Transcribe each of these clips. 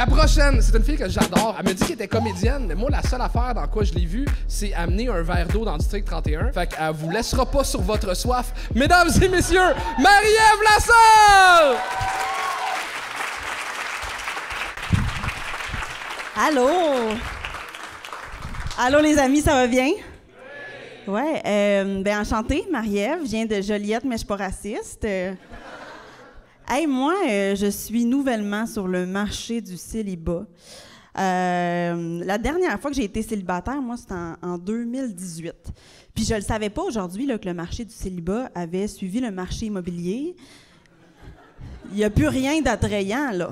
La prochaine, c'est une fille que j'adore. Elle me dit qu'elle était comédienne, mais moi, la seule affaire dans quoi je l'ai vue, c'est amener un verre d'eau dans le district 31. Fait qu'elle vous laissera pas sur votre soif. Mesdames et messieurs, Marie-Ève Lassalle! Allô? Allô, les amis, ça va bien? Oui. Ouais, ben enchantée, Marie-Ève. Je viens de Joliette, mais je suis pas raciste. Hey, moi, je suis nouvellement sur le marché du célibat. La dernière fois que j'ai été célibataire, moi, c'était en 2018. Puis je le savais pas aujourd'hui là, que le marché du célibat avait suivi le marché immobilier. Il n'y a plus rien d'attrayant, là.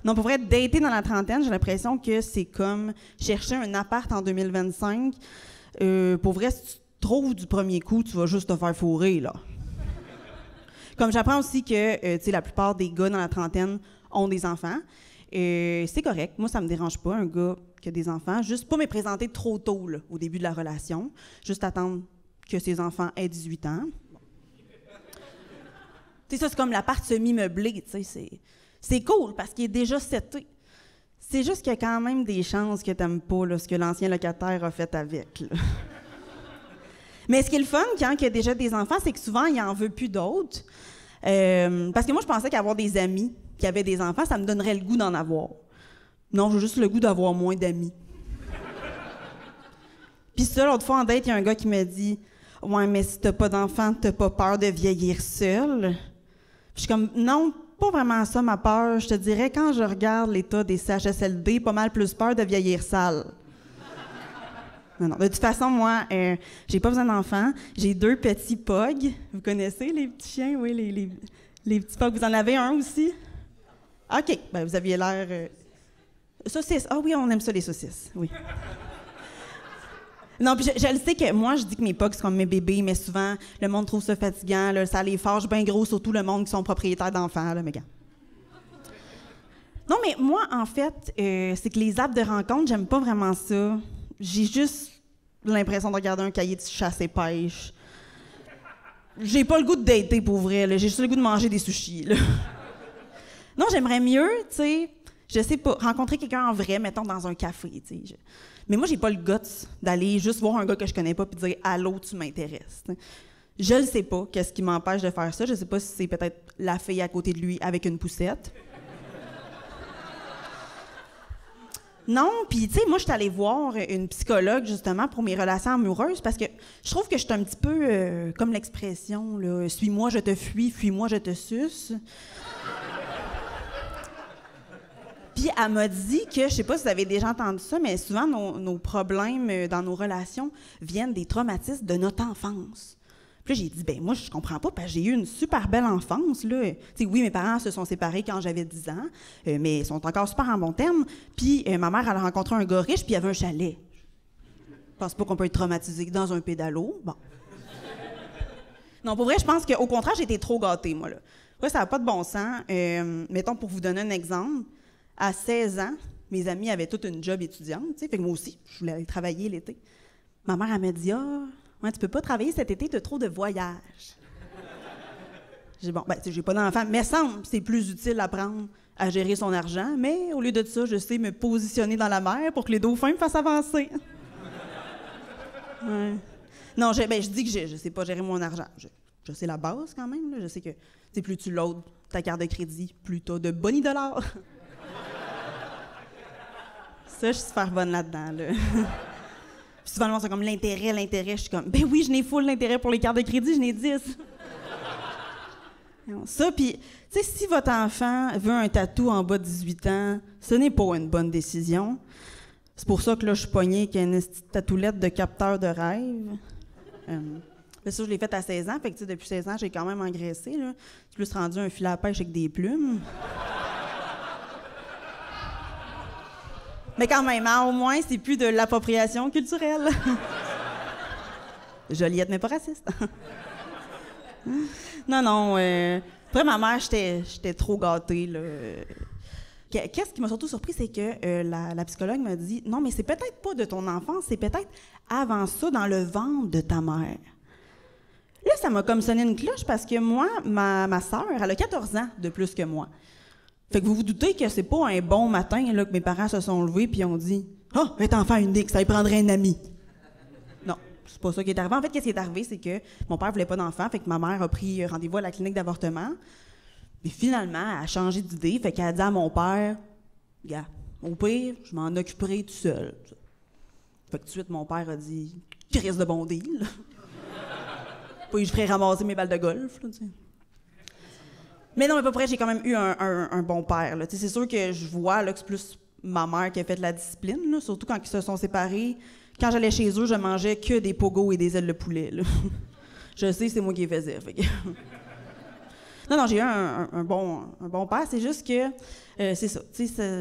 Non, pour vrai, dater dans la trentaine, j'ai l'impression que c'est comme chercher un appart en 2025. Pour vrai, si tu trouves du premier coup, tu vas juste te faire fourrer, là. Comme j'apprends aussi que, tu sais, la plupart des gars dans la trentaine ont des enfants. C'est correct. Moi, ça me dérange pas, un gars qui a des enfants. Juste pas me présenter trop tôt, là, au début de la relation. Juste attendre que ses enfants aient 18 ans. Tu sais, ça, c'est comme l'appart semi-meublé, tu sais, c'est cool parce qu'il est déjà seté. C'est juste qu'il y a quand même des chances que t'aimes pas là, ce que l'ancien locataire a fait avec. Là. Mais ce qui est le fun quand il y a déjà des enfants, c'est que souvent, il en veut plus d'autres. Parce que moi, je pensais qu'avoir des amis qui avaient des enfants, ça me donnerait le goût d'en avoir. Non, j'ai juste le goût d'avoir moins d'amis. Puis ça, l'autre fois en date, il y a un gars qui me dit « Ouais, mais si t'as pas d'enfant, t'as pas peur de vieillir seul? » Puis je suis comme « Non, pas vraiment ça, ma peur. Je te dirais, quand je regarde l'état des CHSLD, pas mal plus peur de vieillir sale. » Non. De toute façon, moi, j'ai pas besoin d'enfants. J'ai 2 petits pogs. Vous connaissez les petits chiens? Oui, les petits pogs. Vous en avez un aussi? OK. Ben, vous aviez l'air... Saucisses. Ah oui, on aime ça, les saucisses. Oui. Non, puis je le sais que moi, je dis que mes pogs, c'est comme mes bébés, mais souvent, le monde trouve ça fatigant, là, ça les fâche bien gros, surtout le monde qui sont propriétaires d'enfants, là, mais gars. Non, mais moi, en fait, c'est que les apps de rencontre, j'aime pas vraiment ça. J'ai juste l'impression de regarder un cahier de chasse et pêche. J'ai pas le goût de dater, pour vrai, là. J'ai juste le goût de manger des sushis, là. Non, j'aimerais mieux, tu sais, je sais pas, rencontrer quelqu'un en vrai, mettons, dans un café, tu sais. Mais moi, j'ai pas le guts d'aller juste voir un gars que je connais pas puis dire « Allô, tu m'intéresses ». Je le sais pas, qu'est-ce qui m'empêche de faire ça. Je sais pas si c'est peut-être la fille à côté de lui avec une poussette. Non, puis tu sais, moi, je suis allée voir une psychologue, justement, pour mes relations amoureuses parce que je trouve que je suis un petit peu comme l'expression, là, « Suis-moi, je te fuis, fuis-moi, je te suce ». Puis elle m'a dit que, je sais pas si vous avez déjà entendu ça, mais souvent nos problèmes dans nos relations viennent des traumatismes de notre enfance. Puis là, j'ai dit, ben moi, je comprends pas, parce que j'ai eu une super belle enfance, là. Tu sais, oui, mes parents se sont séparés quand j'avais 10 ans, mais ils sont encore super en bons termes. Puis ma mère, elle a rencontré un gars riche, puis il y avait un chalet. Je pense pas qu'on peut être traumatisé dans un pédalo. Bon. Non, pour vrai, je pense qu'au contraire, j'ai été trop gâtée, moi, là. Ouais, ça n'a pas de bon sens. Mettons, pour vous donner un exemple, à 16 ans, mes amis avaient toute une job étudiante, tu sais, fait que moi aussi, je voulais aller travailler l'été. Ma mère, elle m'a dit « Ah, ouais, tu peux pas travailler cet été, t'as trop de voyages. » J'ai dit « Bon, ben, tu sais, j'ai pas d'enfant, mais semble c'est plus utile d'apprendre à gérer son argent, mais au lieu de ça, je sais me positionner dans la mer pour que les dauphins me fassent avancer. » Ouais. Non, je dis que je sais pas gérer mon argent. Je sais la base quand même, là. Je sais que, tu sais, plus tu loads ta carte de crédit, plus t'as de bonnes dollars. Ça, je suis super bonne là-dedans, là. Puis souvent, le monde, c'est comme l'intérêt. Je suis comme, ben oui, je n'ai full l'intérêt pour les cartes de crédit, je n'ai 10. Ça, puis, tu sais, si votre enfant veut un tatou en bas de 18 ans, ce n'est pas une bonne décision. C'est pour ça que là, je suis pognée avec une petite tatoulette de capteur de rêve. Ça, je l'ai faite à 16 ans, fait que, tu sais, depuis 16 ans, j'ai quand même engraissé, là. Je suis plus rendu un filet à pêche avec des plumes. Mais quand même, hein, au moins, c'est plus de l'appropriation culturelle. Joliette, mais pas raciste. Non. Après, ma mère, j'étais trop gâtée, là. Qu'est-ce qui m'a surtout surpris, c'est que la psychologue m'a dit « Non, mais c'est peut-être pas de ton enfance, c'est peut-être avant ça, dans le ventre de ta mère. » Là, ça m'a comme sonné une cloche parce que moi, ma sœur, elle a 14 ans de plus que moi. Fait que vous vous doutez que c'est pas un bon matin là, que mes parents se sont levés puis ont dit « Ah, va t'en faire unique, ça lui prendrait un ami. » Non, c'est pas ça qui est arrivé. En fait, qu'est-ce qui est arrivé, c'est que mon père voulait pas d'enfant, fait que ma mère a pris rendez-vous à la clinique d'avortement. Puis finalement, elle a changé d'idée, fait qu'elle a dit à mon père « Gars, au pire, je m'en occuperai tout seul. » Fait que tout de suite, mon père a dit « Crise de bon deal. » Puis je ferais ramasser mes balles de golf, là, tu sais. Mais non, mais pas près, j'ai quand même eu un bon père, là. Tu sais, c'est sûr que je vois là, que c'est plus ma mère qui a fait de la discipline, là, surtout quand ils se sont séparés. Quand j'allais chez eux, je mangeais que des pogos et des ailes de poulet, là. Je sais, c'est moi qui les faisais. Fait que... Non, j'ai eu un bon père. C'est juste que, c'est ça.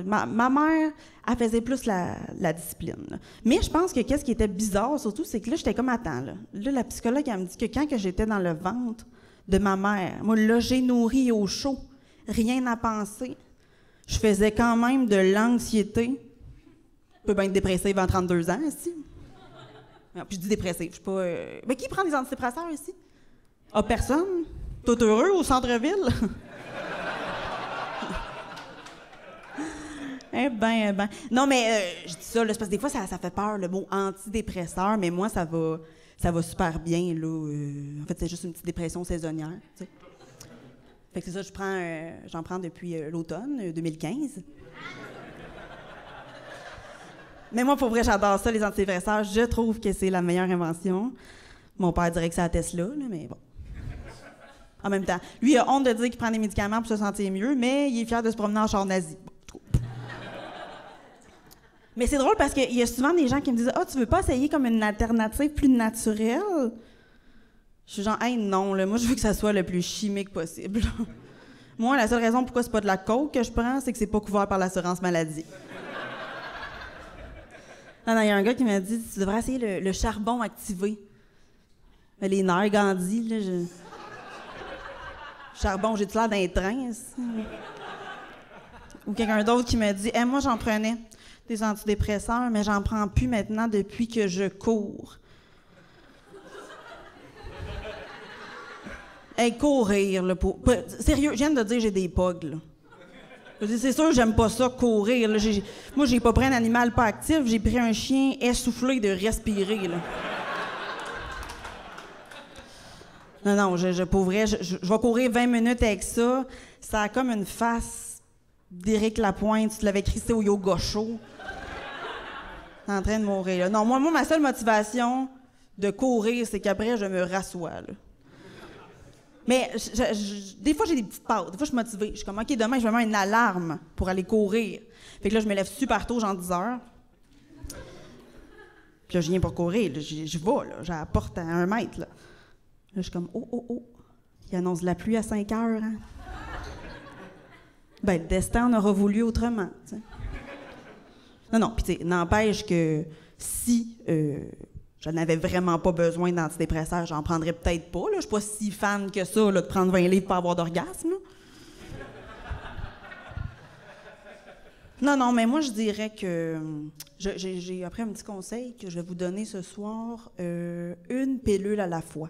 Ma mère, elle faisait plus la discipline. Là. Mais je pense que qu'est-ce qui était bizarre, surtout, c'est que là, j'étais comme, attends, là, la psychologue, elle me dit que quand que j'étais dans le ventre de ma mère, moi, là, j'ai nourri au chaud, rien à penser. Je faisais quand même de l'anxiété. Je peux bien être dépressive à 32 ans, ici. Non, puis je dis dépressive, je suis pas... Mais qui prend des antidépresseurs ici? Ah, personne? Tout heureux au centre-ville? Eh ben. Non, mais je dis ça, là, c'est parce que des fois, ça fait peur, le mot antidépresseur, mais moi, ça va super bien, là. En fait, c'est juste une petite dépression saisonnière, tu sais. Fait que c'est ça, j'en prends depuis l'automne 2015. Mais moi, pour vrai, j'adore ça, les antidépresseurs. Je trouve que c'est la meilleure invention. Mon père dirait que c'est la Tesla, là, mais bon. En même temps, lui, il a honte de dire qu'il prend des médicaments pour se sentir mieux, mais il est fier de se promener en char nazi. Bon, mais c'est drôle parce qu'il y a souvent des gens qui me disent « Ah, tu veux pas essayer comme une alternative plus naturelle? » Je suis genre « Hey, non, là, moi, je veux que ça soit le plus chimique possible. » Moi, la seule raison pourquoi c'est pas de la coke que je prends, c'est que c'est pas couvert par l'assurance maladie. Non, il y a un gars qui m'a dit « Tu devrais essayer le charbon activé. » Les nerfs Gandhi, là, charbon, j'ai-tu l'air d'un train, ça? Ou quelqu'un d'autre qui m'a dit moi, j'en prenais des antidépresseurs, mais j'en prends plus maintenant depuis que je cours. » Courir, là, sérieux, je viens de dire j'ai des pogs, là. C'est sûr, j'aime pas ça, courir. Là. Moi, j'ai pas pris un animal pas actif, j'ai pris un chien essoufflé de respirer, là. Non, pour vrai, je vais courir 20 minutes avec ça. Ça a comme une face d'Éric Lapointe, tu l'avais crissé au yoga show. T'es en train de mourir, là. Non, moi, ma seule motivation de courir, c'est qu'après, je me rassois, là. Mais des fois, j'ai des petites pauses. Des fois, je suis motivée. Je suis comme, OK, demain, je vais mettre une alarme pour aller courir. Fait que là, je me lève super tôt, genre 10 heures. Puis là, je viens pour courir. Là, je vais, là. J'ai la porte à 1 mètre, là. Là, je suis comme, oh. Il annonce la pluie à 5 heures, hein? Ben, le destin en aura voulu autrement, tu sais. Non, puis tu sais, n'empêche que si je n'avais vraiment pas besoin d'antidépresseurs, j'en prendrais peut-être pas, là. Je suis pas si fan que ça, là, de prendre 20 livres pour avoir d'orgasme, là. Non, mais moi, je dirais que... J'ai appris un petit conseil que je vais vous donner ce soir. Une pilule à la fois.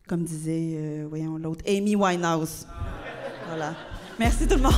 Comme disait, voyons, l'autre, Amy Winehouse. Voilà. Merci tout le monde.